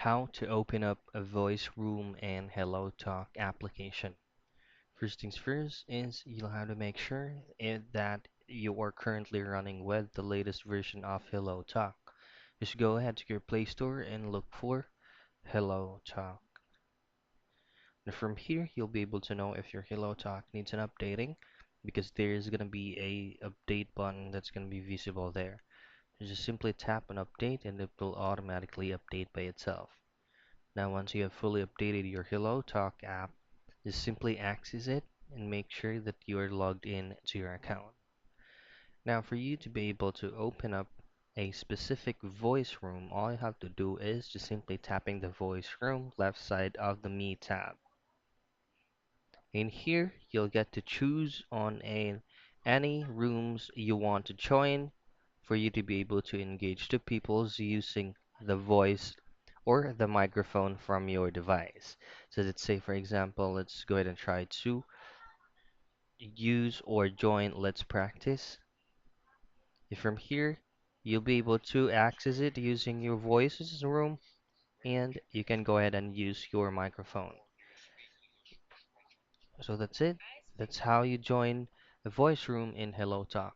How to open up a voice room in Hellotalk application. First things first is you'll have to make sure that you are currently running with the latest version of Hellotalk. Just go ahead to your Play Store and look for Hellotalk. And from here, you'll be able to know if your Hellotalk needs an updating because there is going to be a update button that's going to be visible there. You just simply tap on update and it will automatically update by itself. Now, once you have fully updated your HelloTalk app, just simply access it and make sure that you are logged in to your account. Now, for you to be able to open up a specific voice room, all you have to do is just simply tapping the voice room left side of the Me tab. In here, you'll get to choose on any rooms you want to join for you to be able to engage the peoples using the voice or the microphone from your device. So let's say, for example, let's go ahead and try to use or join Let's Practice. From here, you'll be able to access it using your voices room, and you can go ahead and use your microphone. So that's it. That's how you join the voice room in HelloTalk.